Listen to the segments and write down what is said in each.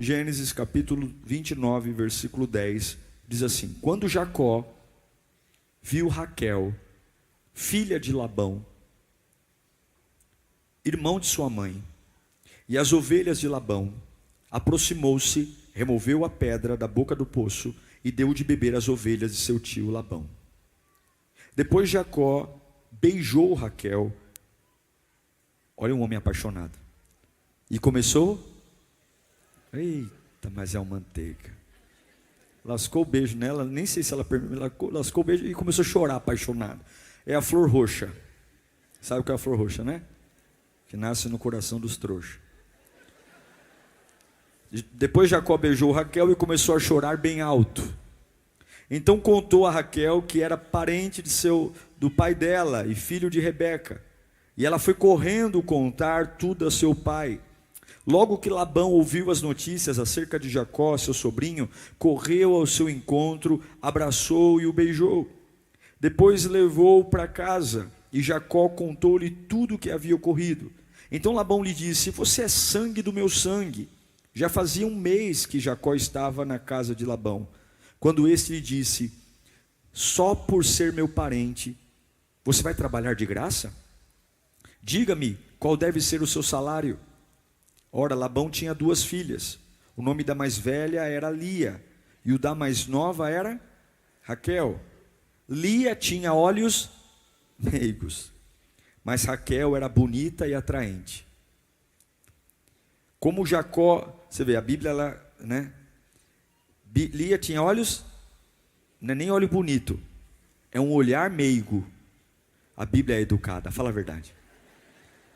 Gênesis capítulo 29, versículo 10, diz assim: quando Jacó viu Raquel, filha de Labão, irmão de sua mãe, e as ovelhas de Labão, aproximou-se, removeu a pedra da boca do poço e deu de beber às ovelhas de seu tio Labão. Depois Jacó beijou Raquel, olha um homem apaixonado, e começou, eita, mas é uma manteiga, lascou o beijo nela, nem sei se ela lascou o beijo e começou a chorar apaixonado. É a flor roxa, sabe o que é a flor roxa, né? Que nasce no coração dos trouxas. Depois Jacó beijou Raquel e começou a chorar bem alto. Então contou a Raquel que era parente do pai dela e filho de Rebeca. E ela foi correndo contar tudo a seu pai. Logo que Labão ouviu as notícias acerca de Jacó, seu sobrinho, correu ao seu encontro, abraçou e o beijou. Depois levou-o para casa e Jacó contou-lhe tudo o que havia ocorrido. Então Labão lhe disse: você é sangue do meu sangue. Já fazia um mês que Jacó estava na casa de Labão, quando este lhe disse: só por ser meu parente, você vai trabalhar de graça? Diga-me, qual deve ser o seu salário? Ora, Labão tinha 2 filhas. O nome da mais velha era Lia, e o da mais nova era Raquel. Lia tinha olhos meigos, mas Raquel era bonita e atraente. Como Jacó, você vê, a Bíblia, né? Lia tinha olhos, não é nem olho bonito, é um olhar meigo. A Bíblia é educada, fala a verdade.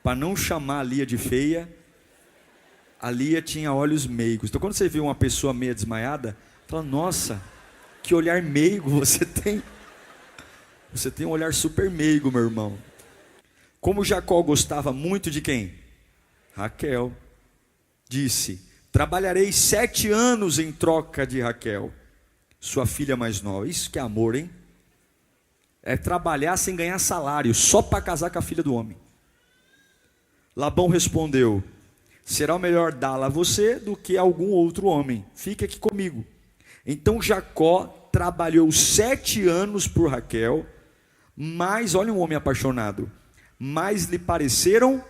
Para não chamar a Lia de feia, a Lia tinha olhos meigos. Então quando você vê uma pessoa meia desmaiada, fala: nossa, que olhar meigo você tem. Você tem um olhar super meigo, meu irmão. Como Jacó gostava muito de quem? Raquel. Disse: trabalharei 7 anos em troca de Raquel, sua filha mais nova. Isso que é amor, hein? É trabalhar sem ganhar salário, só para casar com a filha do homem. Labão respondeu: será melhor dá-la a você do que a algum outro homem. Fique aqui comigo. Então Jacó trabalhou 7 anos por Raquel, mas, olha um homem apaixonado, mas lhe pareceram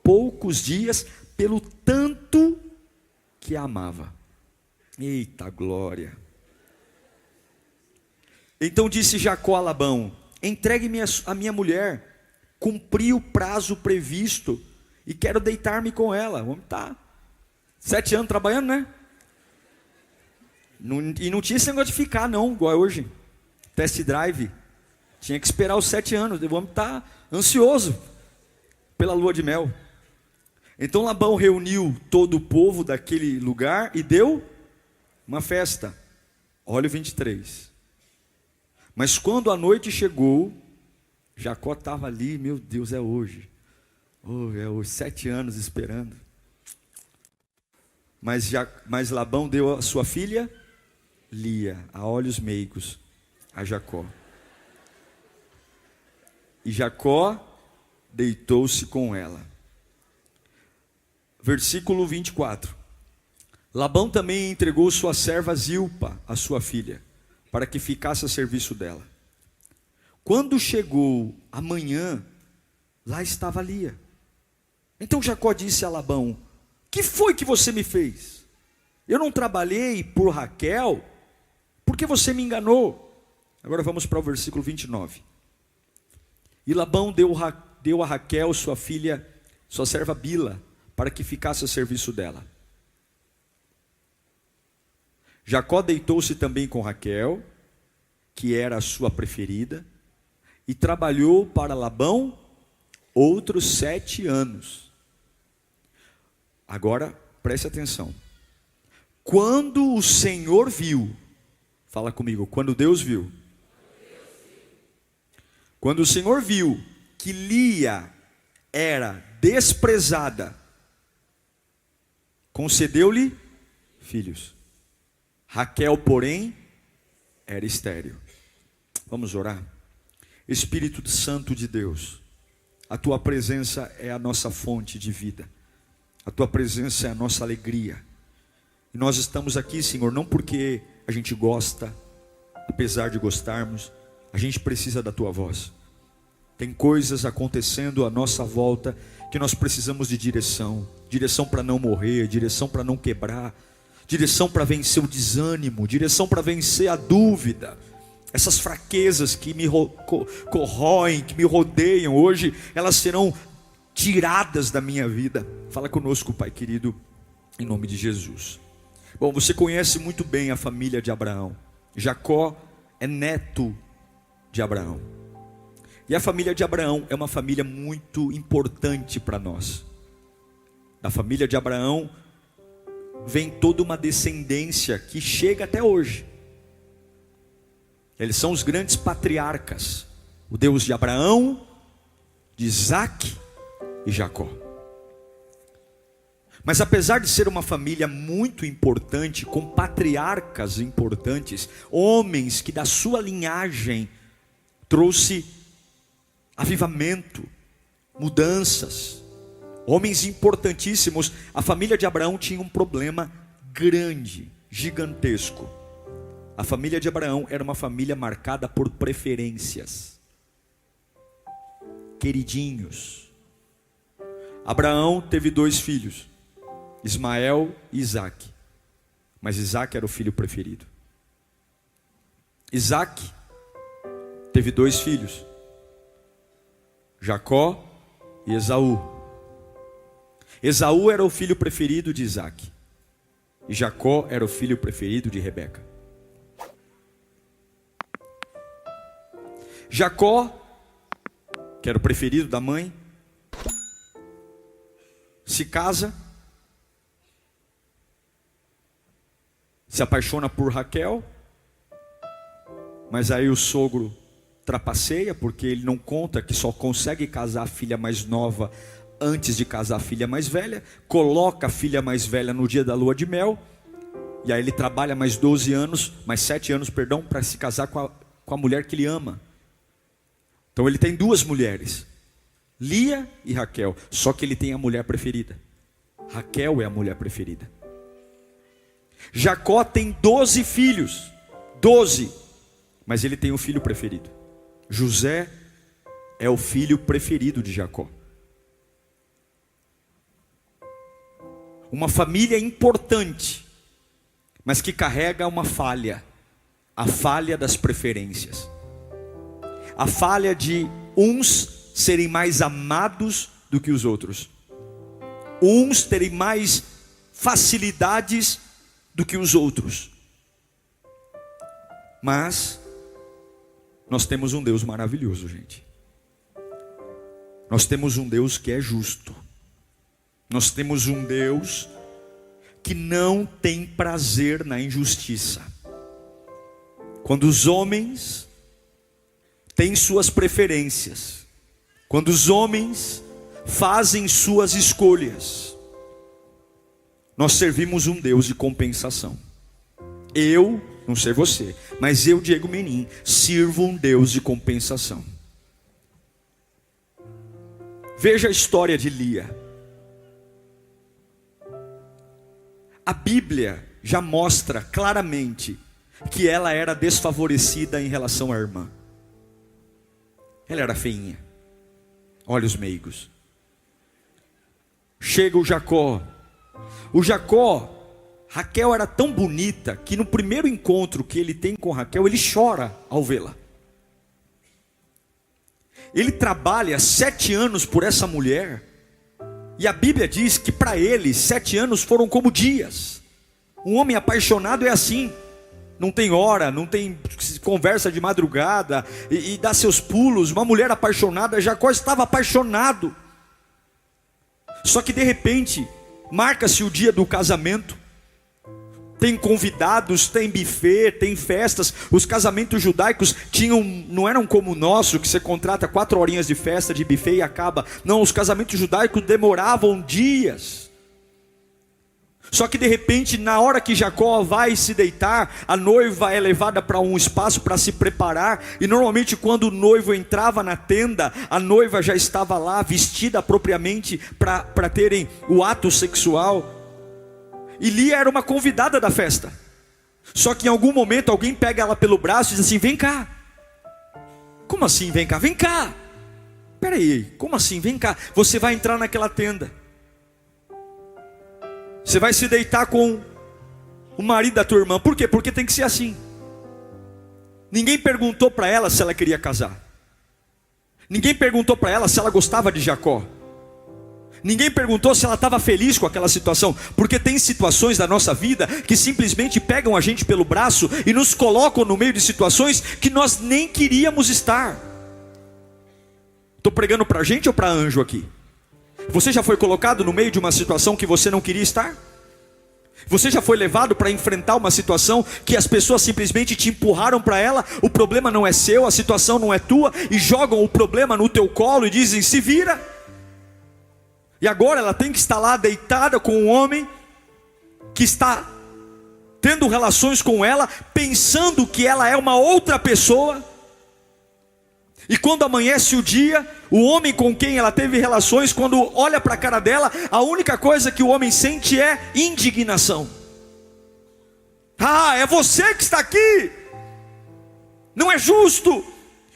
poucos dias, pelo tanto que a amava. Eita glória! Então disse Jacó a Labão: entregue-me a minha mulher, cumpri o prazo previsto e quero deitar-me com ela. O homem está 7 anos trabalhando, né? E não tinha esse negócio de ficar não, igual é hoje. Test drive, tinha que esperar os 7 anos. O homem está ansioso pela lua de mel. Então Labão reuniu todo o povo daquele lugar e deu uma festa. Olha o 23. Mas quando a noite chegou, Jacó estava ali, meu Deus, é hoje. É hoje, 7 anos esperando. Mas Labão deu a sua filha Lia, a olhos meigos, a Jacó. E Jacó deitou-se com ela. Versículo 24. Labão também entregou sua serva Zilpa, a sua filha, para que ficasse a serviço dela. Quando chegou a manhã, lá estava Lia. Então Jacó disse a Labão: que foi que você me fez? Eu não trabalhei por Raquel, porque você me enganou. Agora vamos para o versículo 29. E Labão deu a Raquel, sua filha, sua serva Bila, para que ficasse a serviço dela. Jacó deitou-se também com Raquel, que era a sua preferida, e trabalhou para Labão outros 7 anos. Agora, preste atenção. Quando o Senhor viu, fala comigo, quando Deus viu. Quando o Senhor viu que Lia era desprezada, concedeu-lhe filhos. Raquel, porém, era estéril. Vamos orar? Espírito Santo de Deus, a tua presença é a nossa fonte de vida. A tua presença é a nossa alegria. E nós estamos aqui, Senhor, não porque a gente gosta, apesar de gostarmos, a gente precisa da Tua voz. Tem coisas acontecendo à nossa volta que nós precisamos de direção. Direção para não morrer, direção para não quebrar, direção para vencer o desânimo, direção para vencer a dúvida. Essas fraquezas que me corroem, que me rodeiam, hoje elas serão tiradas da minha vida. Fala conosco, Pai querido, em nome de Jesus. Bom, você conhece muito bem a família de Abraão. Jacó é neto de Abraão. E a família de Abraão é uma família muito importante para nós. Da família de Abraão vem toda uma descendência que chega até hoje. Eles são os grandes patriarcas, o Deus de Abraão, de Isaac e Jacó. Mas apesar de ser uma família muito importante, com patriarcas importantes, homens que da sua linhagem trouxe avivamento, mudanças, homens importantíssimos, a família de Abraão tinha um problema grande, gigantesco. A família de Abraão era uma família marcada por preferências, queridinhos. Abraão teve 2 filhos, Ismael e Isaac, mas Isaac era o filho preferido. Isaac teve 2 filhos, Jacó e Esaú. Esaú era o filho preferido de Isaac, e Jacó era o filho preferido de Rebeca. Jacó, que era o preferido da mãe, se casa, se apaixona por Raquel, mas aí o sogro trapaceia, porque ele não conta que só consegue casar a filha mais nova antes de casar a filha mais velha, coloca a filha mais velha no dia da lua de mel, e aí ele trabalha mais 7 anos, para se casar com a mulher que ele ama. Então ele tem 2 mulheres, Lia e Raquel, só que ele tem a mulher preferida. Raquel é a mulher preferida. Jacó tem 12 filhos, 12, mas ele tem um filho preferido. José é o filho preferido de Jacó. Uma família importante, mas que carrega uma falha, a falha das preferências. A falha de uns serem mais amados do que os outros, uns terem mais facilidades do que os outros. Mas nós temos um Deus maravilhoso, gente. Nós temos um Deus que é justo. Nós temos um Deus que não tem prazer na injustiça. Quando os homens têm suas preferências, quando os homens fazem suas escolhas, nós servimos um Deus de compensação. Eu, não sei você, mas eu, Diego Menin, sirvo um Deus de compensação. Veja a história de Lia. A Bíblia já mostra claramente que ela era desfavorecida em relação à irmã. Ela era feinha, olhos meigos. Chega o Jacó. Raquel era tão bonita que no primeiro encontro que ele tem com Raquel, ele chora ao vê-la. Ele trabalha 7 anos por essa mulher, e a Bíblia diz que para ele 7 anos foram como dias. Um homem apaixonado é assim, não tem hora, não tem conversa de madrugada e dá seus pulos. Uma mulher apaixonada, Jacó estava apaixonado. Só que de repente marca-se o dia do casamento. Tem convidados, tem buffet, tem festas. Os casamentos judaicos não eram como o nosso, que você contrata 4 horinhas de festa, de buffet e acaba. Não, os casamentos judaicos demoravam dias. Só que de repente, na hora que Jacó vai se deitar, a noiva é levada para um espaço para se preparar. E normalmente quando o noivo entrava na tenda, a noiva já estava lá, vestida propriamente para terem o ato sexual. E Lia era uma convidada da festa. Só que em algum momento alguém pega ela pelo braço e diz assim: vem cá. Como assim vem cá? Vem cá. Peraí, como assim? Vem cá. Você vai entrar naquela tenda. Você vai se deitar com o marido da tua irmã. Por quê? Porque tem que ser assim. Ninguém perguntou para ela se ela queria casar. Ninguém perguntou para ela se ela gostava de Jacó. Ninguém perguntou se ela estava feliz com aquela situação. Porque tem situações da nossa vida que simplesmente pegam a gente pelo braço e nos colocam no meio de situações que nós nem queríamos estar. Estou pregando para gente ou para anjo aqui? Você já foi colocado no meio de uma situação que você não queria estar? Você já foi levado para enfrentar uma situação que as pessoas simplesmente te empurraram para ela? O problema não é seu, a situação não é tua, e jogam o problema no teu colo e dizem: se vira. E agora ela tem que estar lá deitada com um homem que está tendo relações com ela, pensando que ela é uma outra pessoa. E quando amanhece o dia, o homem com quem ela teve relações, quando olha para a cara dela, a única coisa que o homem sente é indignação. Ah, é você que está aqui, não é justo,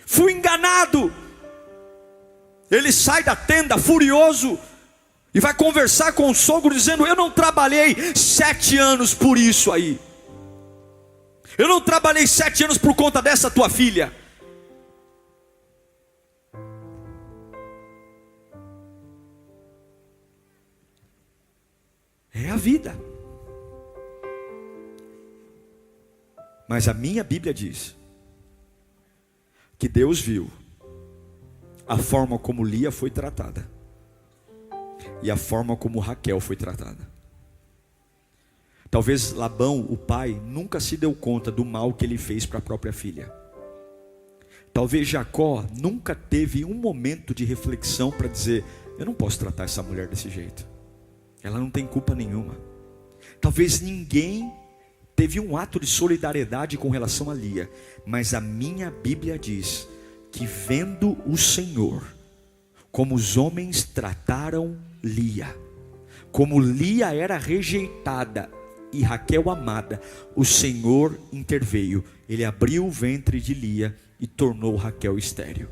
fui enganado. Ele sai da tenda furioso e vai conversar com o sogro dizendo: eu não trabalhei 7 anos por isso aí. Eu não trabalhei 7 anos por conta dessa tua filha. É a vida. Mas a minha Bíblia diz que Deus viu a forma como Lia foi tratada e a forma como Raquel foi tratada. Talvez Labão, o pai, nunca se deu conta do mal que ele fez para a própria filha. Talvez Jacó nunca teve um momento de reflexão para dizer: eu não posso tratar essa mulher desse jeito, ela não tem culpa nenhuma. Talvez ninguém teve um ato de solidariedade com relação a Lia. Mas a minha Bíblia diz que, vendo o Senhor como os homens trataram Lia, como Lia era rejeitada e Raquel amada, o Senhor interveio. Ele abriu o ventre de Lia e tornou Raquel estéril.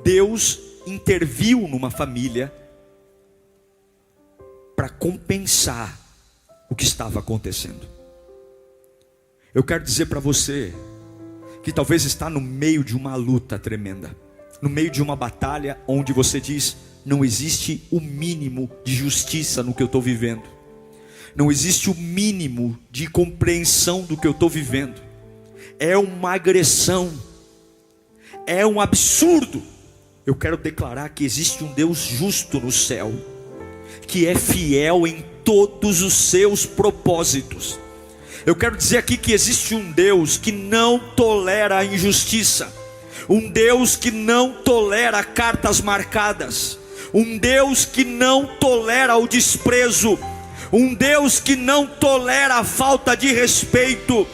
Deus interviu numa família para compensar o que estava acontecendo. Eu quero dizer para você que talvez está no meio de uma luta tremenda, no meio de uma batalha onde você diz: não existe o mínimo de justiça no que eu estou vivendo, não existe o mínimo de compreensão do que eu estou vivendo, é uma agressão, é um absurdo. Eu quero declarar que existe um Deus justo no céu, que é fiel em todos os seus propósitos. Eu quero dizer aqui que existe um Deus que não tolera a injustiça, um Deus que não tolera cartas marcadas, um Deus que não tolera o desprezo, um Deus que não tolera a falta de respeito.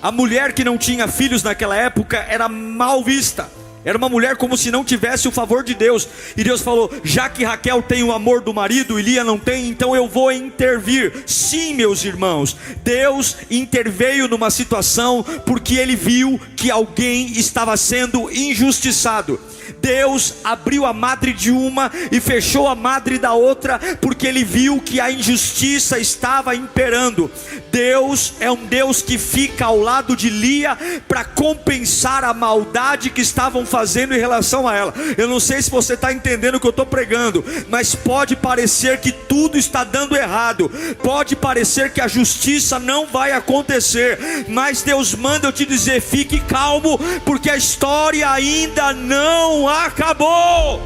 A mulher que não tinha filhos naquela época era mal vista, era uma mulher como se não tivesse o favor de Deus. E Deus falou: já que Raquel tem o amor do marido e Lia não tem, então eu vou intervir. Sim, meus irmãos, Deus interveio numa situação porque Ele viu que alguém estava sendo injustiçado. Deus abriu a madre de uma e fechou a madre da outra, porque Ele viu que a injustiça estava imperando. Deus é um Deus que fica ao lado de Lia para compensar a maldade que estavam fazendo em relação a ela. Eu não sei se você está entendendo o que eu estou pregando, mas pode parecer que tudo está dando errado, pode parecer que a justiça não vai acontecer, mas Deus manda eu te dizer: fique calmo, porque a história ainda não acabou.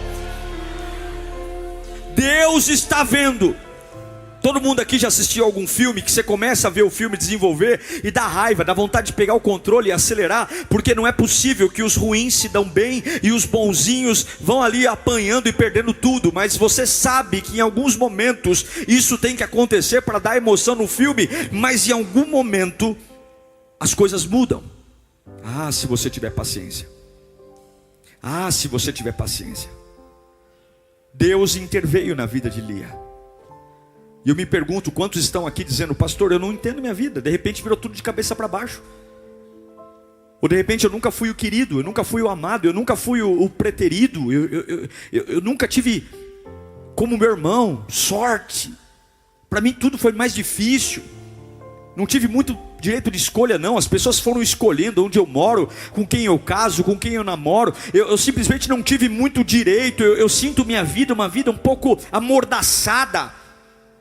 Deus está vendo. Todo mundo aqui já assistiu algum filme que você começa a ver o filme desenvolver e dá raiva, dá vontade de pegar o controle e acelerar, porque não é possível que os ruins se dão bem e os bonzinhos vão ali apanhando e perdendo tudo. Mas você sabe que em alguns momentos isso tem que acontecer para dar emoção no filme, mas em algum momento as coisas mudam. Ah, se você tiver paciência. Ah, se você tiver paciência. Deus interveio na vida de Lia. E eu me pergunto, quantos estão aqui dizendo: pastor, eu não entendo minha vida, de repente virou tudo de cabeça para baixo. Ou de repente eu nunca fui o querido, eu nunca fui o amado, eu nunca fui o preterido, eu nunca tive como meu irmão sorte. Para mim tudo foi mais difícil. Não tive muito direito de escolha não. As pessoas foram escolhendo onde eu moro, com quem eu caso, com quem eu namoro. Eu simplesmente não tive muito direito. Eu sinto minha vida, uma vida um pouco amordaçada.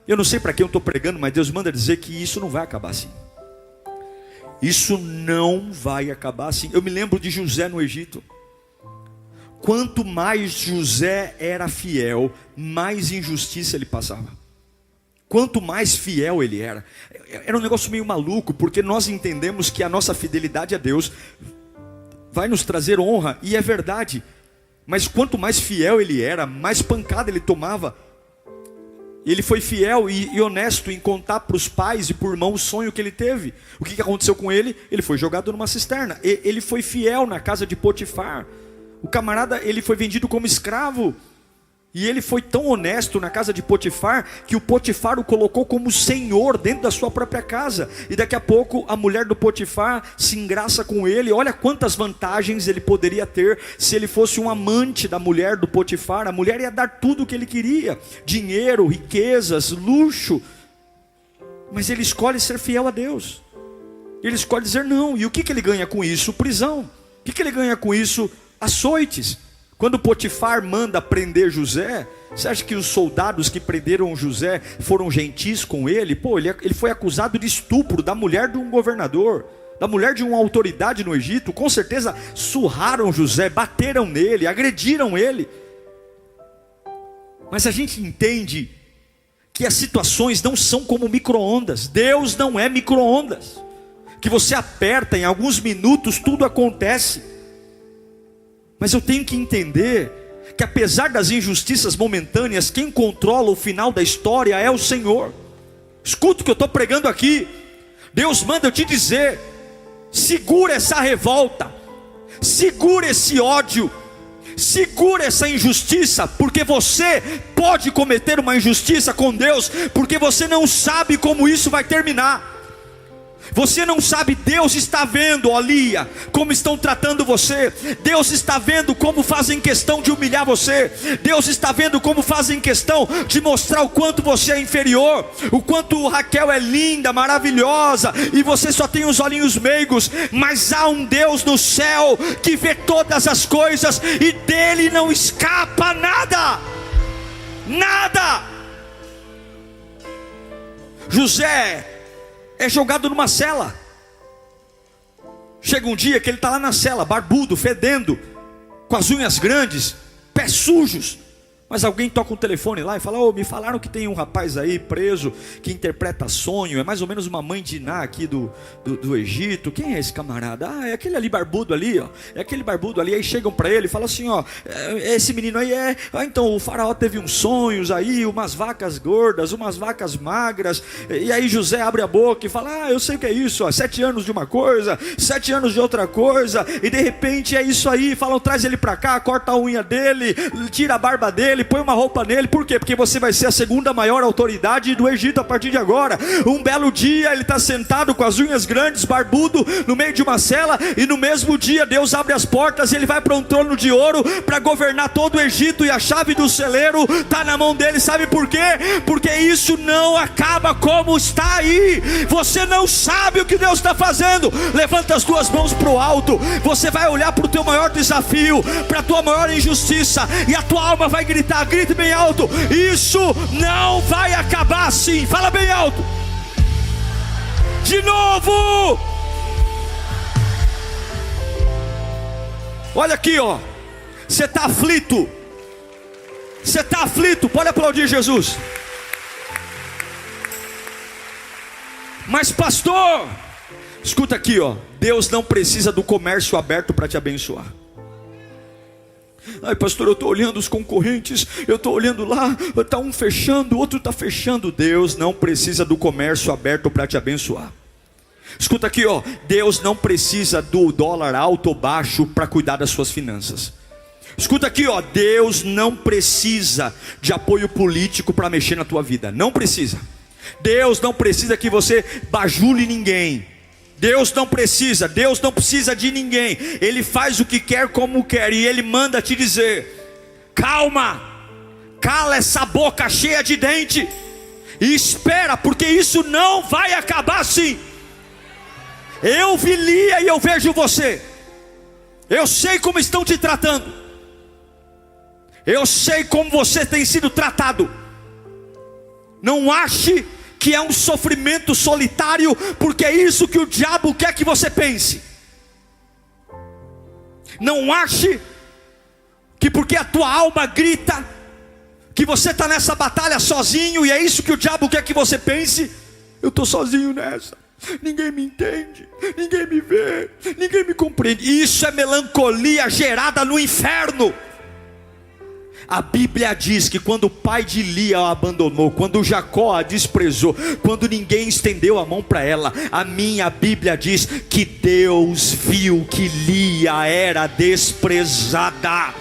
Eu não sei para quem eu estou pregando, mas Deus manda dizer que isso não vai acabar assim. Isso não vai acabar assim. Eu me lembro de José no Egito. Quanto mais José era fiel, mais injustiça ele passava. Quanto mais fiel ele era um negócio meio maluco, porque nós entendemos que a nossa fidelidade a Deus vai nos trazer honra, e é verdade. Mas quanto mais fiel ele era, mais pancada ele tomava. Ele foi fiel e honesto em contar para os pais e para o irmão o sonho que ele teve. O que aconteceu com ele? Ele foi jogado numa cisterna. Ele foi fiel na casa de Potifar. O camarada, ele foi vendido como escravo. E ele foi tão honesto na casa de Potifar, que o Potifar o colocou como senhor dentro da sua própria casa. E daqui a pouco a mulher do Potifar se engraça com ele. Olha quantas vantagens ele poderia ter se ele fosse um amante da mulher do Potifar. A mulher ia dar tudo o que ele queria: dinheiro, riquezas, luxo. Mas ele escolhe ser fiel a Deus. Ele escolhe dizer não. E o que ele ganha com isso? Prisão. O que ele ganha com isso? Açoites. Quando Potifar manda prender José, você acha que os soldados que prenderam José foram gentis com ele? Ele foi acusado de estupro da mulher de um governador, da mulher de uma autoridade no Egito. Com certeza surraram José, bateram nele, agrediram ele. Mas a gente entende que as situações não são como micro-ondas. Deus não é micro-ondas, que você aperta, em alguns minutos tudo acontece. Mas eu tenho que entender que apesar das injustiças momentâneas, quem controla o final da história é o Senhor. Escuta o que eu estou pregando aqui. Deus manda eu te dizer: segura essa revolta, segura esse ódio, segura essa injustiça, porque você pode cometer uma injustiça com Deus, porque você não sabe como isso vai terminar. Você não sabe, Deus está vendo, ó Lia, como estão tratando você. Deus está vendo como fazem questão de humilhar você. Deus está vendo como fazem questão de mostrar o quanto você é inferior, o quanto Raquel é linda, maravilhosa, e você só tem os olhinhos meigos. Mas há um Deus no céu que vê todas as coisas, e dele não escapa nada. Nada. José é jogado numa cela. Chega um dia que ele está lá na cela, barbudo, fedendo, com as unhas grandes, pés sujos. Mas alguém toca um telefone lá e fala: me falaram que tem um rapaz aí preso, que interpreta sonho, é mais ou menos uma mãe de Iná aqui do Egito. Quem é esse camarada? É aquele ali barbudo ali, ó. É aquele barbudo ali. Aí chegam para ele e falam assim: esse menino aí é... então o faraó teve uns sonhos aí, umas vacas gordas, umas vacas magras. E aí José abre a boca e fala: eu sei o que é isso, 7 anos de uma coisa, 7 anos de outra coisa. E de repente é isso aí. Falam: traz ele para cá, corta a unha dele, tira a barba dele, põe uma roupa nele. Por quê? Porque você vai ser a segunda maior autoridade do Egito a partir de agora. Um belo dia ele está sentado com as unhas grandes, barbudo, no meio de uma cela, e no mesmo dia Deus abre as portas e ele vai para um trono de ouro para governar todo o Egito, e a chave do celeiro está na mão dele. Sabe por quê? Porque isso não acaba como está aí. Você não sabe o que Deus está fazendo. Levanta as tuas mãos para o alto. Você vai olhar para o teu maior desafio, para a tua maior injustiça, e a tua alma vai gritar. Grite bem alto: isso não vai acabar assim. Fala bem alto. De novo. Olha aqui, ó. Você está aflito. Você está aflito. Pode aplaudir Jesus. Mas pastor, escuta aqui, ó. Deus não precisa do comércio aberto para te abençoar. Ai pastor, eu estou olhando os concorrentes, eu estou olhando lá, está um fechando, o outro está fechando. Deus não precisa do comércio aberto para te abençoar. Escuta aqui, ó. Deus não precisa do dólar alto ou baixo para cuidar das suas finanças. Escuta aqui, Deus não precisa de apoio político para mexer na tua vida. Não precisa. Deus não precisa que você bajule ninguém. Deus não precisa de ninguém. Ele faz o que quer, como quer, e Ele manda te dizer: calma, cala essa boca cheia de dente e espera, porque isso não vai acabar assim. Eu vi Lia e eu vejo você. Eu sei como estão te tratando. Eu sei como você tem sido tratado. Não ache que é um sofrimento solitário, porque é isso que o diabo quer que você pense. Não ache que porque a tua alma grita, que você está nessa batalha sozinho, e é isso que o diabo quer que você pense. Eu estou sozinho nessa, ninguém me entende, ninguém me vê, ninguém me compreende. Isso é melancolia gerada no inferno. A Bíblia diz que quando o pai de Lia a abandonou, quando Jacó a desprezou, quando ninguém estendeu a mão para ela, a Bíblia diz que Deus viu que Lia era desprezada.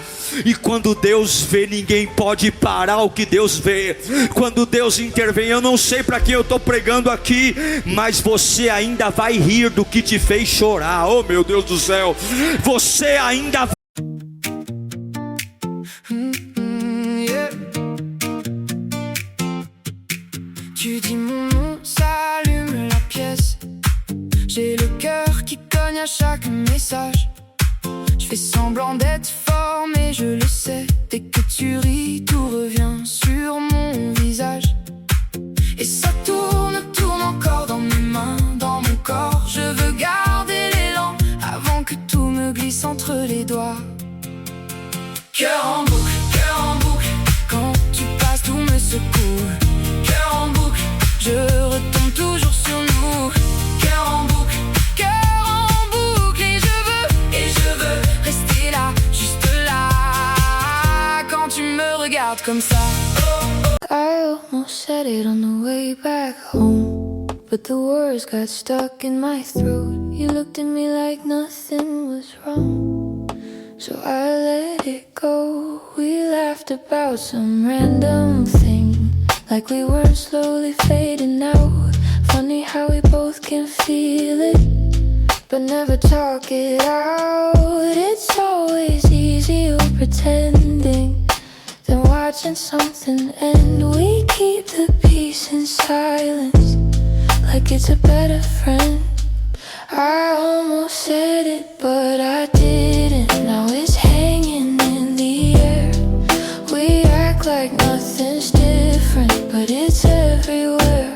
E quando Deus vê, ninguém pode parar o que Deus vê. Quando Deus intervém, eu não sei para quem eu estou pregando aqui, mas você ainda vai rir do que te fez chorar. Oh meu Deus do céu, você ainda vai. Tu dis mon nom, ça allume la pièce. J'ai le cœur qui cogne à chaque message. Je fais semblant d'être fort, mais je le sais. Dès que tu ris, tout revient sur mon visage. Et ça tourne, tourne encore dans mes mains, dans mon corps. Je veux garder l'élan avant que tout me glisse entre les doigts. Cœur en boucle, quand tu passes tout me secoue. Cœur en boucle, je retombe toujours sur nous. Cœur en boucle, et je veux rester là, juste là. Quand tu me regardes comme ça. I almost said it on the way back home, but the words got stuck in my throat. You looked at me like nothing was wrong, so I let it go. We laughed about some random thing, like we were slowly fading out. Funny how we both can feel it, but never talk it out. It's always easier pretending than watching something end. We keep the peace in silence, like it's a better friend. I almost said it, but I didn't. Now it's hanging in the air. We act like nothing's different, but it's everywhere.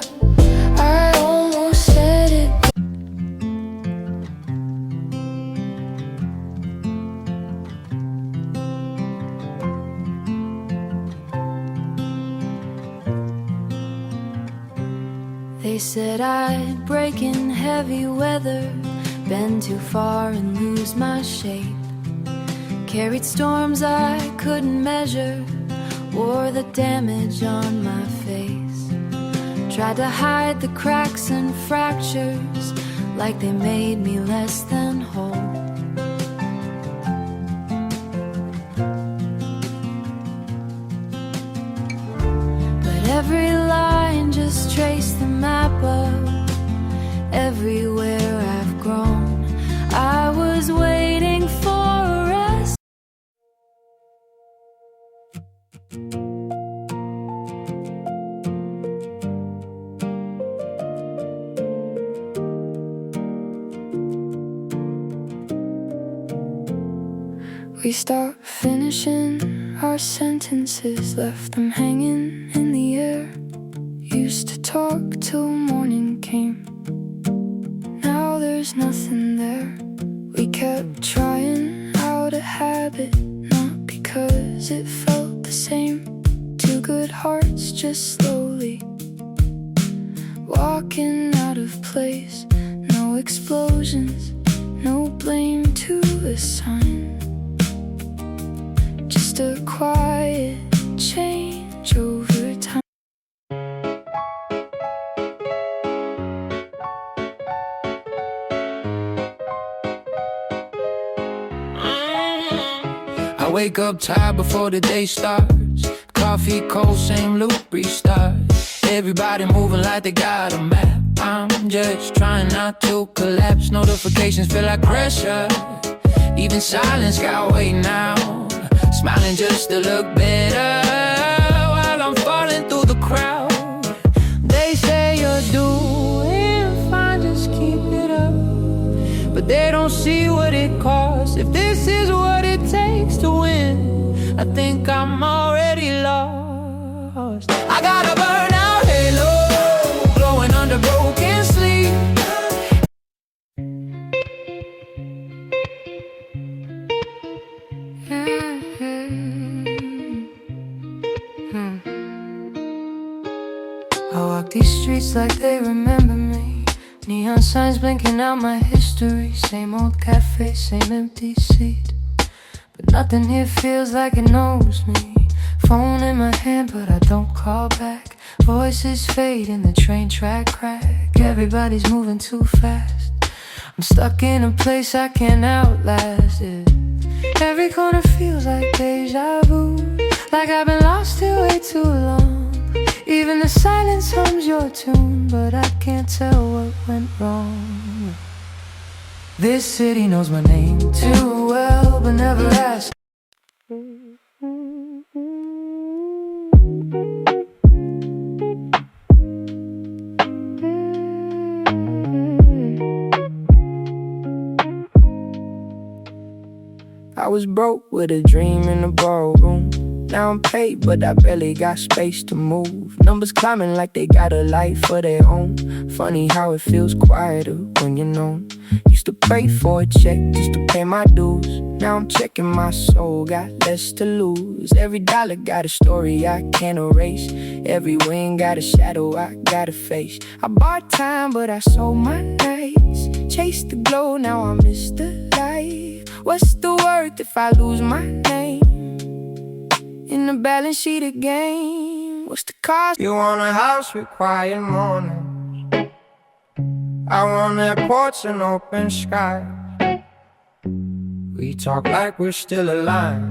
I almost said it. They said I'd break in heavy weather, bend too far and lose my shape. Carried storms I couldn't measure, wore the damage on my face. Tried to hide the cracks and fractures, like they made me less than whole. But every line just traced the map of everywhere I've grown. I was waiting for a rest. We stopped finishing our sentences, left them hanging in the air. Used to talk till morning came, now there's nothing there. We kept trying out a habit, not because it felt the same. Two good hearts just slowly walking out of place. No explosions, no blame to assign, just a quiet change over time. I wake up tired before the day starts. Coffee cold, same loop, restart. Everybody moving like they got a map. I'm just trying not to collapse. Notifications feel like pressure. Even silence got weight now. Smiling just to look better while I'm falling through the crowd. They say you're doing fine, just keep it up. But they don't see what it costs. If this is what it takes to win, I think I'm already lost. I got a burnout halo glowing under broken sleep. I walk these streets like they remember me. Neon signs blinking out my history. Same old cafe, same empty seat. But nothing here feels like it knows me. Phone in my hand but I don't call back. Voices fade in the train track crack. Everybody's moving too fast. I'm stuck in a place I can't outlast it. Every corner feels like deja vu. Like I've been lost here way too long. Even the silence hums your tune, but I can't tell what went wrong. This city knows my name too well, but never asks. I was broke with a dream in a ballroom. Now I'm paid, but I barely got space to move. Numbers climbing like they got a life of their own. Funny how it feels quieter when you're known. Used to pray for a check just to pay my dues. Now I'm checking my soul, got less to lose. Every dollar got a story I can't erase. Every win got a shadow I gotta face. I bought time, but I sold my nights. Chased the glow, now I miss the light. What's the worth if I lose my name in the balance sheet again? What's the cost? You want a house with quiet mornings. I want that porch and open sky. We talk like we're still alive,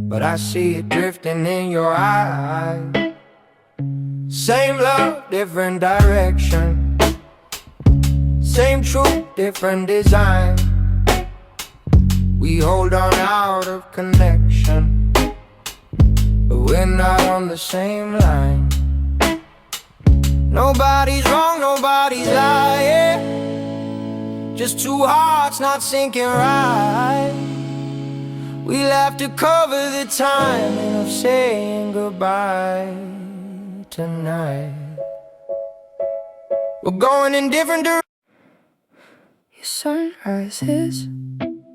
but I see it drifting in your eyes. Same love, different direction. Same truth, different design. We hold on out of connection, but we're not on the same line. Nobody's wrong, nobody's lying. Just two hearts not syncing right. We'll have to cover the timing of saying goodbye tonight. We're going in different directions. Your sunrise is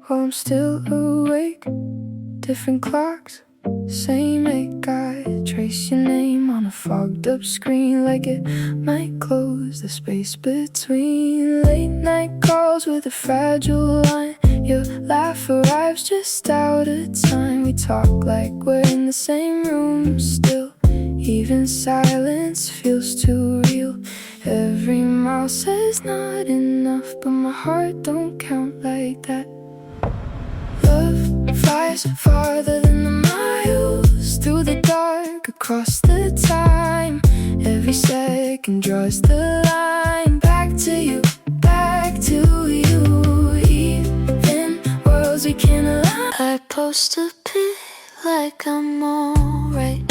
while I'm still awake. Different clocks, same ache. I trace your name on a fogged up screen, like it might close the space between. Late night calls with a fragile line. Your laugh arrives just out of time. We talk like we're in the same room still. Even silence feels too real. Every mile says not enough, but my heart don't count like that. Love flies farther than the miles, through the dark, across the time. Every second draws the line. Back to you, back to you. Even worlds we can align. I post a pic like I'm alright.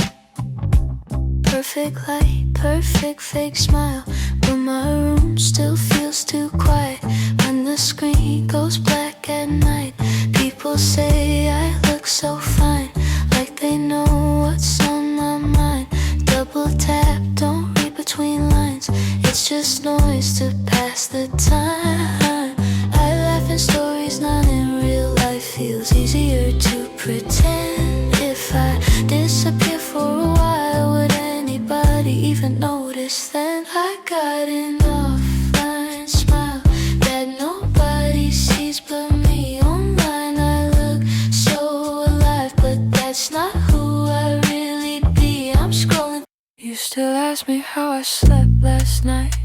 Perfect light, perfect fake smile, but my room still feels too quiet. When the screen goes black at night, people say I look so fine, like they know what's on my mind. Double tap, don't read between lines. It's just noise to pass the time. I laugh in stories, not in real life. Feels easier to pretend. If I disappear for a while, would anybody even notice then? I got an offline smile that nobody sees but me. Online I look so alive, but that's not who I really be. I'm scrolling. You still ask me how I slept last night.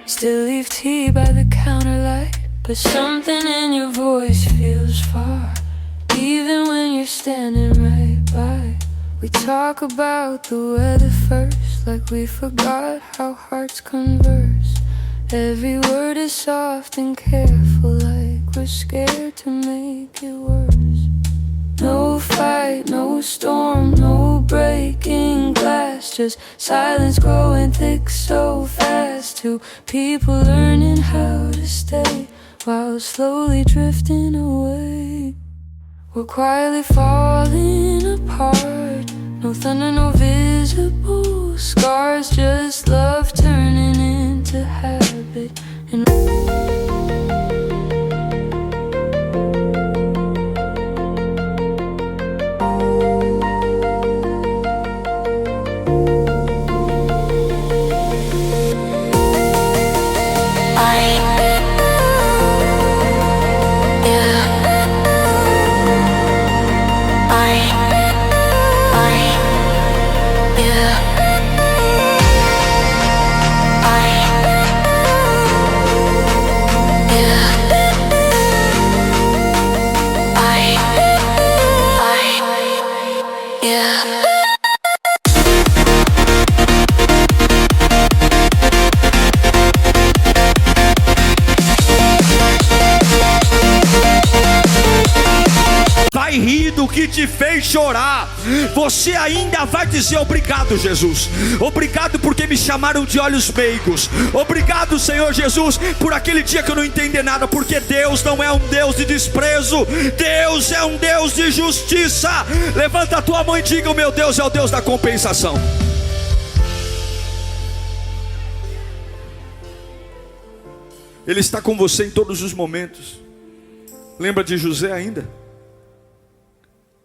Still leave tea by the counter light, but something in your voice feels far, even when you're standing right by. We talk about the weather first, like we forgot how hearts converse. Every word is soft and careful, like we're scared to make it worse. No fight, no storm, no breaking glass, just silence growing thick so fast. Two people learning how to stay while slowly drifting away. We're quietly falling apart. No thunder, no visible scars, just love turning into habit. And vai rir do que te fez chorar. Você ainda vai dizer obrigado, Jesus. Obrigado porque me chamaram de olhos meigos. Obrigado, Senhor Jesus, por aquele dia que eu não entendi nada. Porque Deus não é um Deus de desprezo, Deus é um Deus de justiça. Levanta a tua mão e diga: o meu Deus é o Deus da compensação. Ele está com você em todos os momentos. Lembra de José ainda?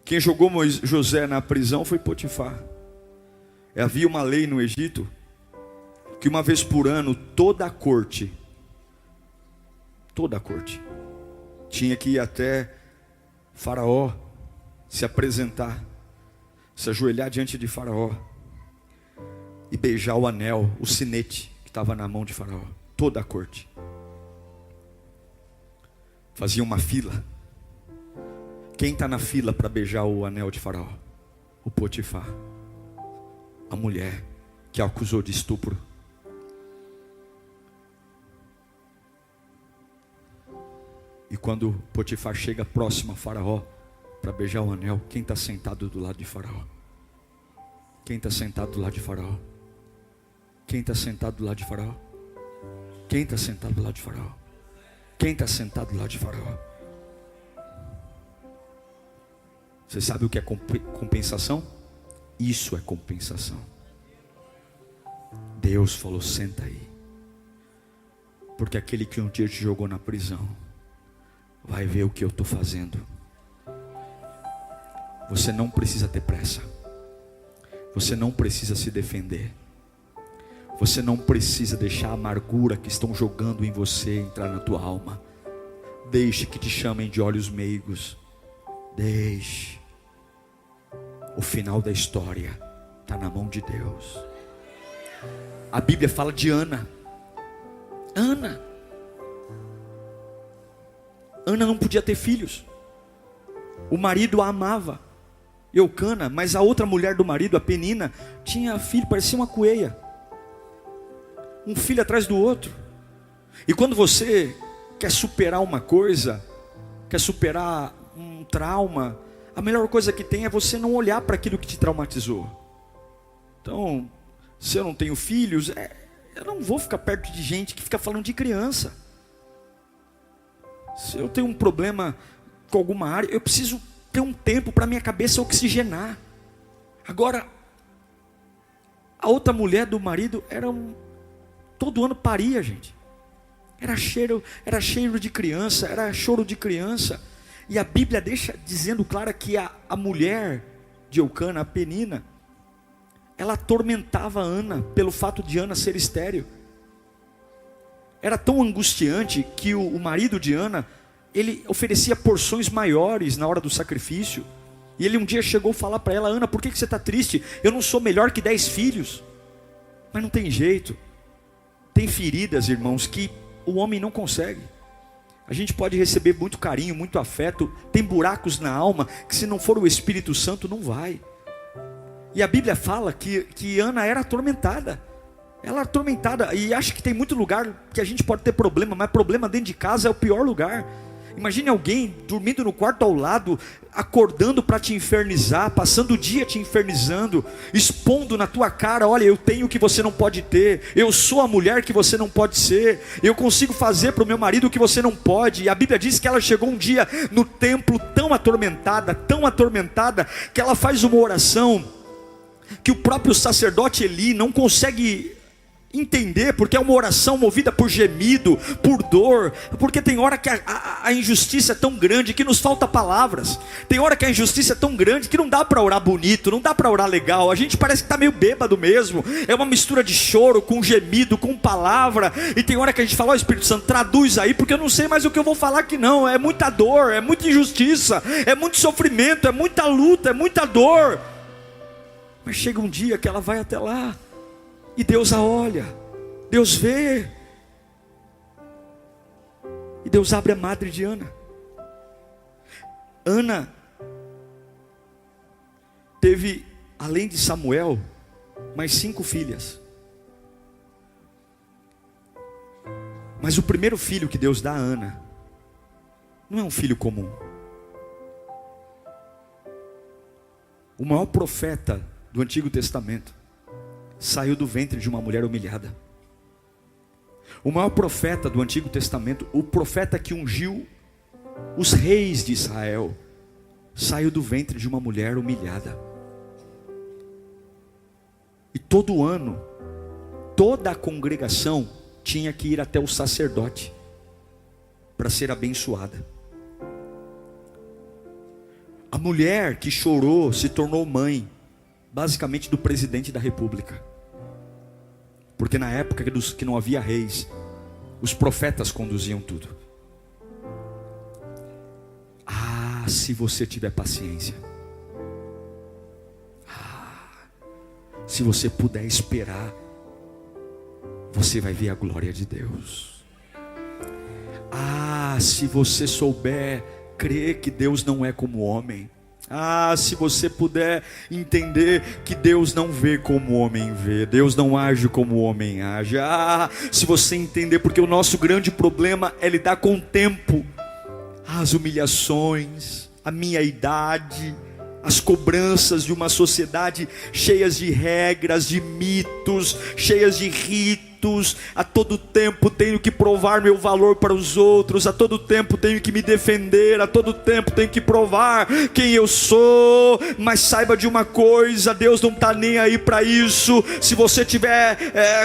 Quem jogou José na prisão foi Potifar. Havia uma lei no Egito que uma vez por ano toda a corte tinha que ir até Faraó, se apresentar, se ajoelhar diante de Faraó e beijar o anel, o sinete que estava na mão de Faraó. Toda a corte fazia uma fila. Quem está na fila para beijar o anel de Faraó? O Potifar, a mulher que acusou de estupro. E quando Potifar chega próximo a Faraó para beijar o anel, quem está sentado do lado de Faraó? Quem está sentado do lado de Faraó? Quem está sentado do lado de Faraó? Quem está sentado do lado de Faraó? Quem está sentado do lado de Faraó? Você sabe o que é compensação? Isso é compensação. Deus falou: senta aí, porque aquele que um dia te jogou na prisão vai ver o que eu estou fazendo. Você não precisa ter pressa. Você não precisa se defender. Você não precisa deixar a amargura que estão jogando em você entrar na tua alma. Deixe que te chamem de olhos meigos. Deixe. O final da história está na mão de Deus. A Bíblia fala de Ana. Ana não podia ter filhos. O marido a amava, Eucana, mas a outra mulher do marido, a Penina, tinha filho, parecia uma coelha. Um filho atrás do outro. E quando você quer superar uma coisa, quer superar um trauma, a melhor coisa que tem é você não olhar para aquilo que te traumatizou. Então, se eu não tenho filhos, eu não vou ficar perto de gente que fica falando de criança. Se eu tenho um problema com alguma área, eu preciso ter um tempo para minha cabeça oxigenar. Agora, a outra mulher do marido todo ano paria, gente. Era cheiro de criança, era choro de criança. E a Bíblia deixa dizendo claro que a mulher de Eucana, a Penina, ela atormentava Ana pelo fato de Ana ser estéril. Era tão angustiante que o marido de Ana, ele oferecia porções maiores na hora do sacrifício. E ele um dia chegou a falar para ela: Ana, por que você está triste? Eu não sou melhor que 10 filhos. Mas não tem jeito. Tem feridas, irmãos, que o homem não consegue. A gente pode receber muito carinho, muito afeto. Tem buracos na alma que se não for o Espírito Santo não vai. E a Bíblia fala que Ana era atormentada. Ela era atormentada. E acho que tem muito lugar que a gente pode ter problema, mas problema dentro de casa é o pior lugar. Imagine alguém dormindo no quarto ao lado, acordando para te infernizar, passando o dia te infernizando, expondo na tua cara: olha, eu tenho o que você não pode ter, eu sou a mulher que você não pode ser, eu consigo fazer para o meu marido o que você não pode. E a Bíblia diz que ela chegou um dia no templo tão atormentada, que ela faz uma oração que o próprio sacerdote Eli não consegue entender, porque é uma oração movida por gemido, por dor, porque tem hora que a injustiça é tão grande que nos falta palavras, tem hora que a injustiça é tão grande que não dá para orar bonito, não dá para orar legal, a gente parece que está meio bêbado mesmo, é uma mistura de choro com gemido, com palavra, e tem hora que a gente fala: ó, Espírito Santo, traduz aí, porque eu não sei mais o que eu vou falar aqui não, é muita dor, é muita injustiça, é muito sofrimento, é muita luta, é muita dor. Mas chega um dia que ela vai até lá, e Deus a olha, Deus vê, e Deus abre a madre de Ana. Ana teve, além de Samuel, mais 5 filhas. Mas o primeiro filho que Deus dá a Ana não é um filho comum. O maior profeta do Antigo Testamento saiu do ventre de uma mulher humilhada. O maior profeta do Antigo Testamento, o profeta que ungiu os reis de Israel, saiu do ventre de uma mulher humilhada. E todo ano, toda a congregação tinha que ir até o sacerdote para ser abençoada. A mulher que chorou se tornou mãe, basicamente, do presidente da república. Porque na época que não havia reis, os profetas conduziam tudo. Ah, se você tiver paciência. Se você puder esperar, você vai ver a glória de Deus. Ah, se você souber crer que Deus não é como homem. Ah, se você puder entender que Deus não vê como o homem vê, Deus não age como o homem age. Ah, se você entender, porque o nosso grande problema é lidar com o tempo, as humilhações, a minha idade, as cobranças de uma sociedade cheias de regras, de mitos, cheias de ritos. A todo tempo tenho que provar meu valor para os outros, a todo tempo tenho que me defender, a todo tempo tenho que provar quem eu sou. Mas saiba de uma coisa: Deus não está nem aí para isso. Se você tiver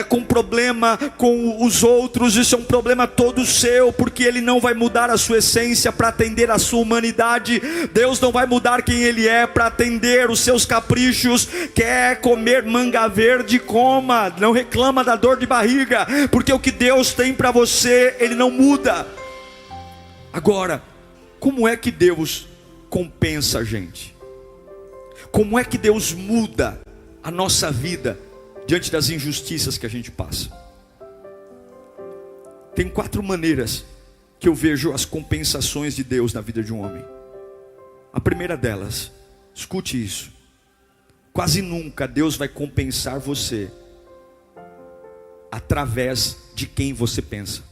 com problema com os outros, isso é um problema todo seu, porque Ele não vai mudar a sua essência para atender a sua humanidade. Deus não vai mudar quem Ele é para atender os seus caprichos. Quer comer manga verde? Coma, não reclama da dor de barriga, porque o que Deus tem para você, Ele não muda. Agora, como é que Deus compensa a gente? Como é que Deus muda a nossa vida diante das injustiças que a gente passa? Tem 4 maneiras que eu vejo as compensações de Deus na vida de um homem. A primeira delas, escute isso: quase nunca Deus vai compensar você através de quem você pensa.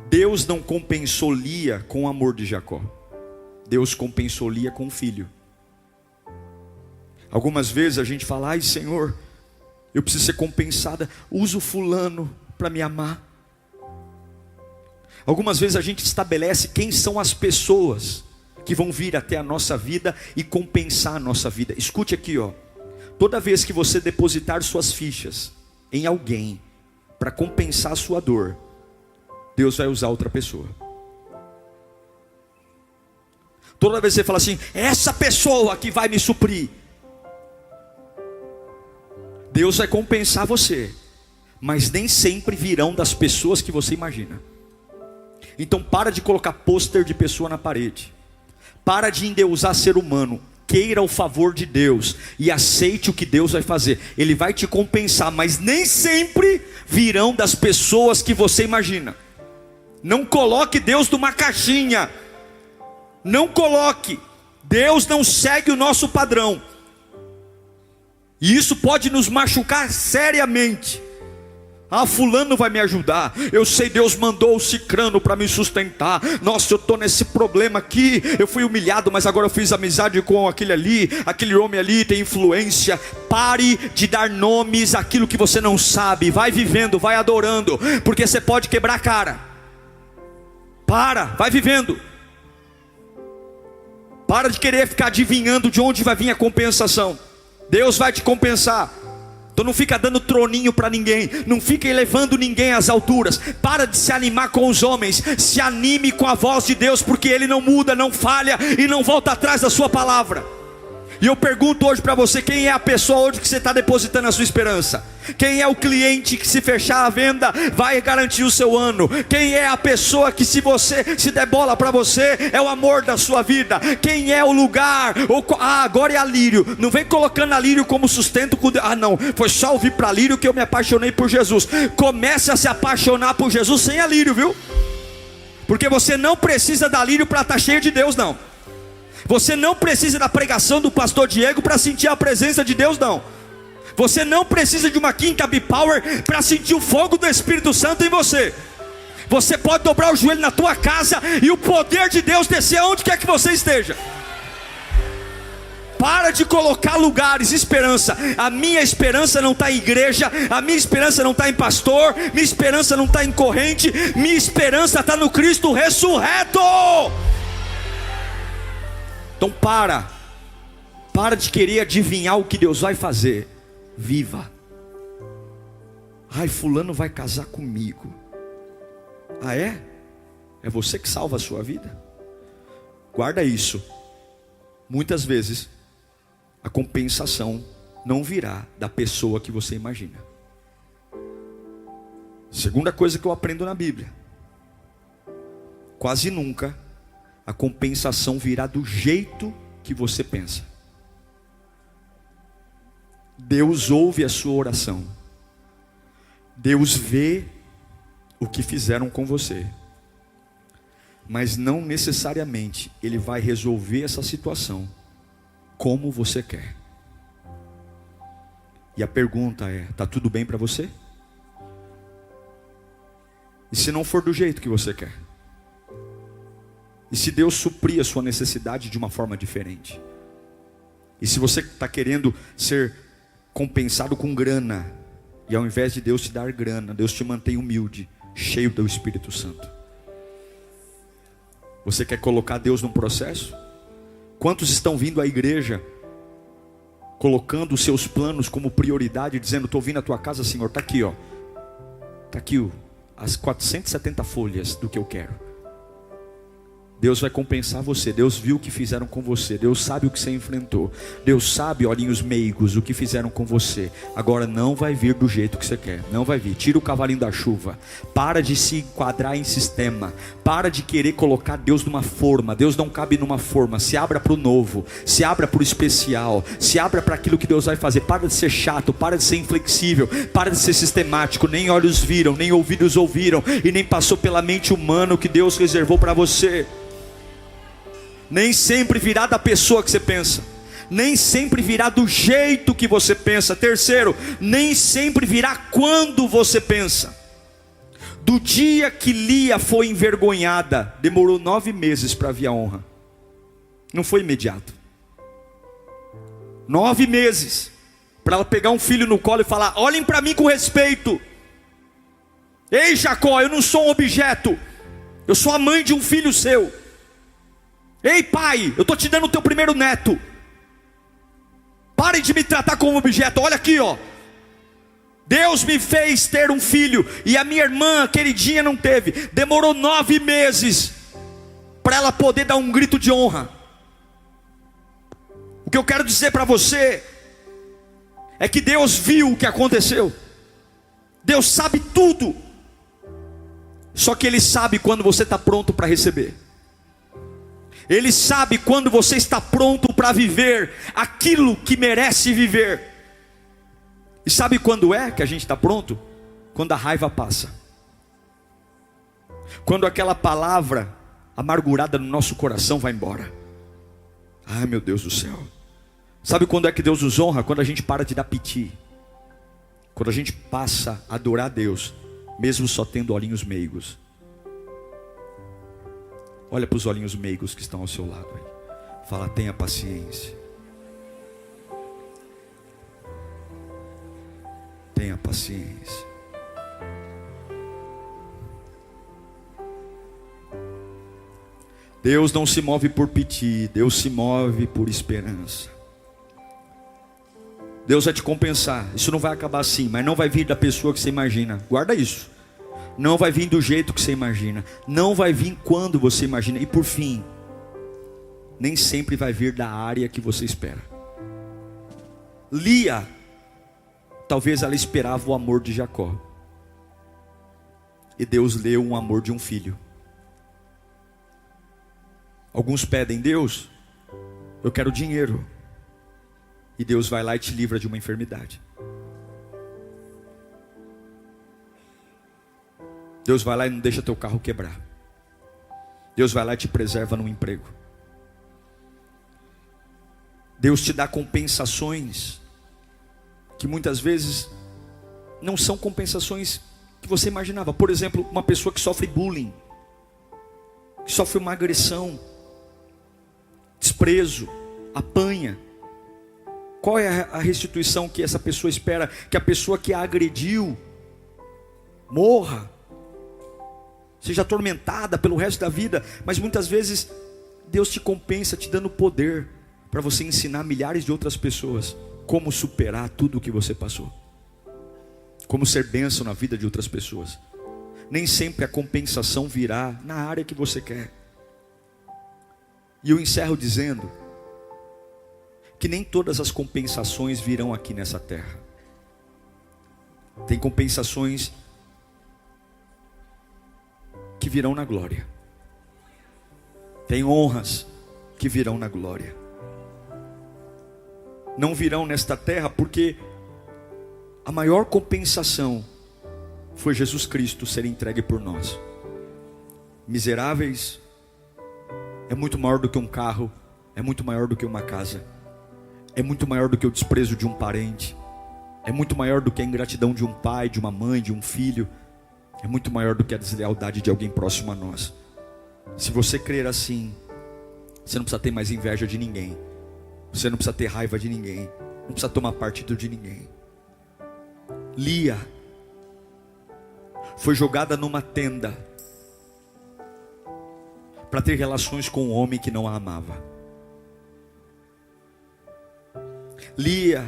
Deus não compensou Lia com o amor de Jacó. Deus compensou Lia com o filho. Algumas vezes a gente fala: ai Senhor, eu preciso ser compensada, usa o fulano para me amar. Algumas vezes a gente estabelece quem são as pessoas que vão vir até a nossa vida e compensar a nossa vida. Escute aqui, ó. Toda vez que você depositar suas fichas em alguém para compensar a sua dor, Deus vai usar outra pessoa. Toda vez que você fala assim: essa pessoa que vai me suprir, Deus vai compensar você, mas nem sempre virão das pessoas que você imagina. Então para de colocar pôster de pessoa na parede. Para de endeusar ser humano. Queira o favor de Deus e aceite o que Deus vai fazer. Ele vai te compensar, mas nem sempre virão das pessoas que você imagina. Não coloque Deus numa caixinha. Não coloque. Deus não segue o nosso padrão. E isso pode nos machucar seriamente. Ah, fulano vai me ajudar. Eu sei, Deus mandou o cicrano para me sustentar. Nossa, eu estou nesse problema aqui. Eu fui humilhado, mas agora eu fiz amizade com aquele ali. Aquele homem ali tem influência. Pare de dar nomes àquilo que você não sabe. Vai vivendo, vai adorando, porque você pode quebrar a cara. Vai vivendo. Para de querer ficar adivinhando de onde vai vir a compensação. Deus vai te compensar. Então não fica dando troninho para ninguém, não fica elevando ninguém às alturas. Para de se animar com os homens, se anime com a voz de Deus, porque Ele não muda, não falha e não volta atrás da sua palavra. E eu pergunto hoje para você, quem é a pessoa hoje que você está depositando a sua esperança? Quem é o cliente que, se fechar a venda, vai garantir o seu ano? Quem é a pessoa que, se você se der bola para você, é o amor da sua vida? Quem é o lugar? Agora é a Lírio. Não vem colocando a Lírio como sustento. Não, foi só ouvir para Lírio que eu me apaixonei por Jesus. Comece a se apaixonar por Jesus sem a Lírio, viu? Porque você não precisa da Lírio para estar cheio de Deus, não. Você não precisa da pregação do pastor Diego para sentir a presença de Deus, não. Você não precisa de uma quinta B-Power para sentir o fogo do Espírito Santo em você. Você pode dobrar o joelho na tua casa e o poder de Deus descer aonde quer que você esteja. Para de colocar lugares, esperança. A minha esperança não está em igreja, a minha esperança não está em pastor, minha esperança não está em corrente, minha esperança está no Cristo ressurreto. Então para de querer adivinhar o que Deus vai fazer. Viva. Ai, fulano vai casar comigo. Ah, é? É você que salva a sua vida? Guarda isso. Muitas vezes a compensação não virá da pessoa que você imagina. Segunda coisa que eu aprendo na Bíblia: quase nunca a compensação virá do jeito que você pensa. Deus ouve a sua oração. Deus vê o que fizeram com você. Mas não necessariamente Ele vai resolver essa situação como você quer. E a pergunta é: está tudo bem para você? E se não for do jeito que você quer? E se Deus suprir a sua necessidade de uma forma diferente? E se você está querendo ser compensado com grana, e ao invés de Deus te dar grana, Deus te mantém humilde, cheio do Espírito Santo? Você quer colocar Deus num processo? Quantos estão vindo à igreja colocando os seus planos como prioridade, dizendo: estou vindo à tua casa, Senhor, está aqui, ó. Está aqui as 470 folhas do que eu quero. Deus vai compensar você. Deus viu o que fizeram com você. Deus sabe o que você enfrentou. Deus sabe, olhinhos meigos, o que fizeram com você. Agora não vai vir do jeito que você quer. Não vai vir. Tira o cavalinho da chuva. Para de se enquadrar em sistema. Para de querer colocar Deus numa forma. Deus não cabe numa forma. Se abra para o novo. Se abra para o especial. Se abra para aquilo que Deus vai fazer. Para de ser chato. Para de ser inflexível. Para de ser sistemático. Nem olhos viram, nem ouvidos ouviram, e nem passou pela mente humana o que Deus reservou para você. Nem sempre virá da pessoa que você pensa. Nem sempre virá do jeito que você pensa. Terceiro, nem sempre virá quando você pensa. Do dia que Lia foi envergonhada, demorou 9 meses para vir a honra. Não foi imediato. 9 meses para ela pegar um filho no colo e falar: olhem para mim com respeito. Ei, Jacó, eu não sou um objeto. Eu sou a mãe de um filho seu. Ei, pai, eu estou te dando o teu primeiro neto. Parem de me tratar como objeto. Olha aqui, ó. Deus me fez ter um filho, e a minha irmã queridinha não teve. Demorou 9 meses para ela poder dar um grito de honra. O que eu quero dizer para você é que Deus viu o que aconteceu. Deus sabe tudo. Só que Ele sabe quando você está pronto para receber. Ele sabe quando você está pronto para viver aquilo que merece viver. E sabe quando é que a gente está pronto? Quando a raiva passa. Quando aquela palavra amargurada no nosso coração vai embora. Ai, meu Deus do céu. Sabe quando é que Deus nos honra? Quando a gente para de dar piti. Quando a gente passa a adorar a Deus, mesmo só tendo olhinhos meigos. Olha para os olhinhos meigos que estão ao seu lado aí. Fala, tenha paciência. Tenha paciência. Deus não se move por piti, Deus se move por esperança. Deus vai te compensar. Isso não vai acabar assim, mas não vai vir da pessoa que você imagina. Guarda isso. Não vai vir do jeito que você imagina. Não vai vir quando você imagina. E por fim, nem sempre vai vir da área que você espera. Lia, talvez ela esperava o amor de Jacó. E Deus leu um amor de um filho. Alguns pedem, Deus, eu quero dinheiro. E Deus vai lá e te livra de uma enfermidade. Deus vai lá e não deixa teu carro quebrar. Deus vai lá e te preserva no emprego. Deus te dá compensações que muitas vezes não são compensações que você imaginava. Por exemplo, uma pessoa que sofre bullying, que sofre uma agressão, desprezo, apanha. Qual é a restituição que essa pessoa espera? Que a pessoa que a agrediu morra, seja atormentada pelo resto da vida. Mas muitas vezes Deus te compensa te dando poder para você ensinar milhares de outras pessoas como superar tudo o que você passou, como ser bênção na vida de outras pessoas. Nem sempre a compensação virá na área que você quer. E eu encerro dizendo que nem todas as compensações virão aqui nessa terra. Tem compensações que virão na glória. Tem honras que virão na glória. Não virão nesta terra porque a maior compensação foi Jesus Cristo ser entregue por nós. Miseráveis é muito maior do que um carro, é muito maior do que uma casa. É muito maior do que o desprezo de um parente. É muito maior do que a ingratidão de um pai, de uma mãe, de um filho. É muito maior do que a deslealdade de alguém próximo a nós. Se você crer assim, você não precisa ter mais inveja de ninguém. Você não precisa ter raiva de ninguém. Não precisa tomar partido de ninguém. Lia foi jogada numa tenda para ter relações com um homem que não a amava. Lia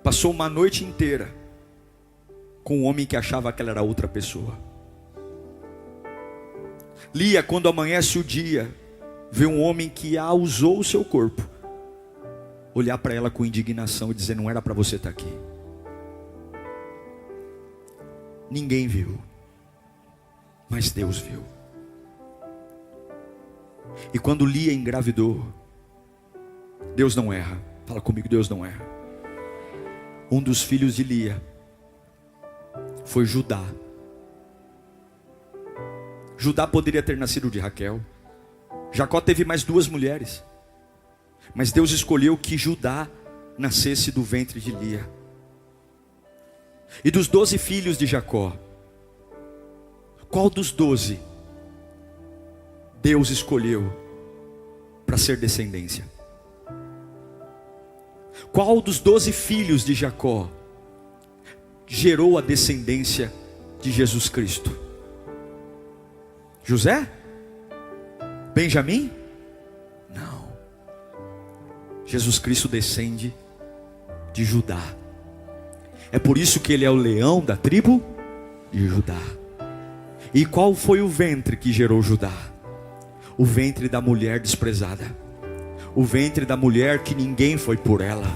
passou uma noite inteira com um homem que achava que ela era outra pessoa. Lia, quando amanhece o dia, vê um homem que a usou o seu corpo, olhar para ela com indignação e dizer, não era para você estar aqui. Ninguém viu, mas Deus viu. E quando Lia engravidou, Deus não erra. Fala comigo, Deus não erra. Um dos filhos de Lia foi Judá. Judá poderia ter nascido de Raquel. Jacó teve mais 2 mulheres. Mas Deus escolheu que Judá nascesse do ventre de Lia. E dos 12 filhos de Jacó, qual dos 12 Deus escolheu para ser descendência? Qual dos 12 filhos de Jacó gerou a descendência de Jesus Cristo? José? Benjamim? Não. Jesus Cristo descende de Judá. É por isso que ele é o leão da tribo de Judá. E qual foi o ventre que gerou Judá? O ventre da mulher desprezada. O ventre da mulher que ninguém foi por ela.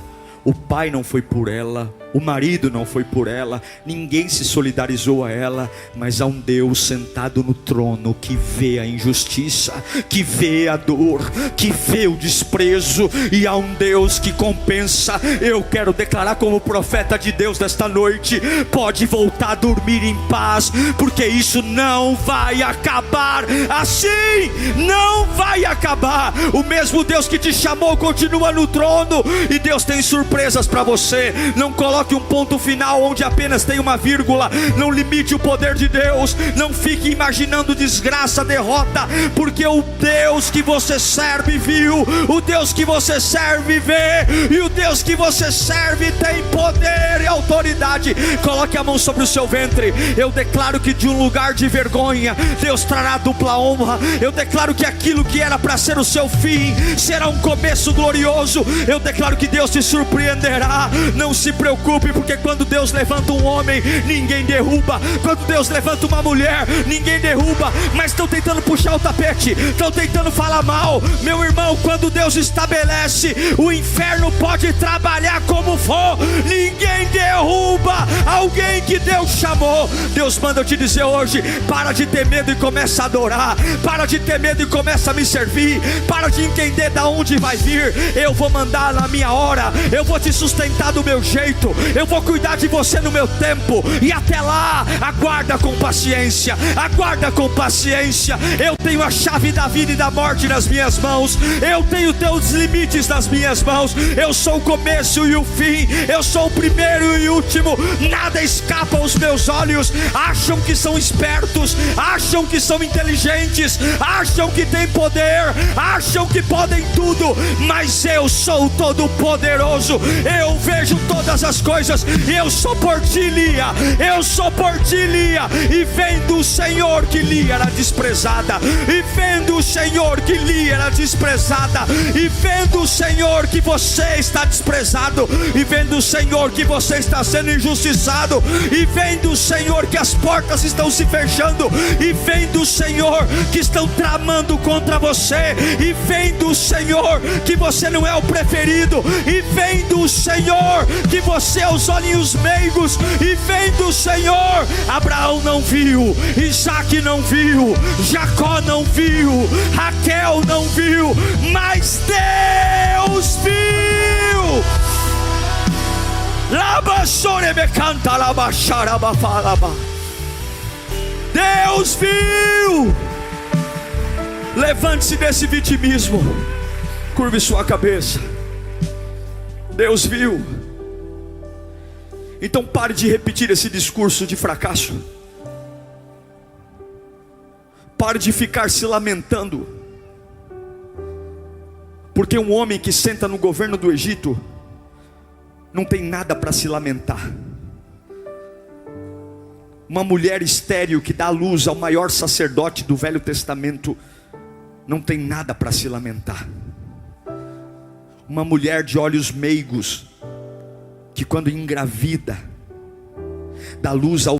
O pai não foi por ela, O marido não foi por ela, ninguém se solidarizou a ela, mas há um Deus sentado no trono que vê a injustiça, que vê a dor, que vê o desprezo, e há um Deus que compensa. Eu quero declarar como profeta de Deus nesta noite: pode voltar a dormir em paz, porque isso não vai acabar assim, não vai acabar. O mesmo Deus que te chamou continua no trono, e Deus tem surpresas para você. Não coloque um ponto final onde apenas tem uma vírgula. Não limite o poder de Deus. Não fique imaginando desgraça, derrota, porque o Deus que você serve viu, o Deus que você serve vê, e o Deus que você serve tem poder e autoridade. Coloque a mão sobre o seu ventre. Eu declaro que de um lugar de vergonha Deus trará dupla honra. Eu declaro que aquilo que era para ser o seu fim será um começo glorioso. Eu declaro que Deus te surpreenderá. Não se preocupe, porque quando Deus levanta um homem, ninguém derruba. Quando Deus levanta uma mulher, ninguém derruba. Mas estão tentando puxar o tapete, estão tentando falar mal. Meu irmão, quando Deus estabelece, o inferno pode trabalhar como for, ninguém derruba alguém que Deus chamou. Deus manda eu te dizer hoje: para de ter medo e começa a adorar. Para de ter medo e começa a me servir. Para de entender da onde vai vir. Eu vou mandar na minha hora, eu vou te sustentar do meu jeito, eu vou cuidar de você no meu tempo. E até lá, aguarda com paciência, aguarda com paciência. Eu tenho a chave da vida e da morte nas minhas mãos. Eu tenho teus limites nas minhas mãos. Eu sou o começo e o fim, eu sou o primeiro e o último. Nada escapa aos meus olhos. Acham que são espertos, acham que são inteligentes, acham que têm poder, acham que podem tudo, mas eu sou o Todo-Poderoso. Eu vejo todas as coisas, e eu sou por ti, Lia. Eu sou por ti, Lia. E vendo o Senhor que Lia era desprezada, e vendo o Senhor que Lia era desprezada, e vendo o Senhor que você está desprezado, e vendo o Senhor que você está sendo injustiçado, e vendo o Senhor que as portas estão se fechando, e vendo o Senhor que estão tramando contra você, e vendo o Senhor que você não é o preferido, e vendo o Senhor que você é os olhinhos meigos, e vendo o Senhor, Abraão não viu, Isaac não viu, Jacó não viu, Raquel não viu, mas Deus viu. Deus viu. Levante-se desse vitimismo, curve sua cabeça. Deus viu. Então pare de repetir esse discurso de fracasso. Pare de ficar se lamentando, porque um homem que senta no governo do Egito não tem nada para se lamentar. Uma mulher estéril que dá luz ao maior sacerdote do Velho Testamento não tem nada para se lamentar. Uma mulher de olhos meigos que quando engravida dá luz ao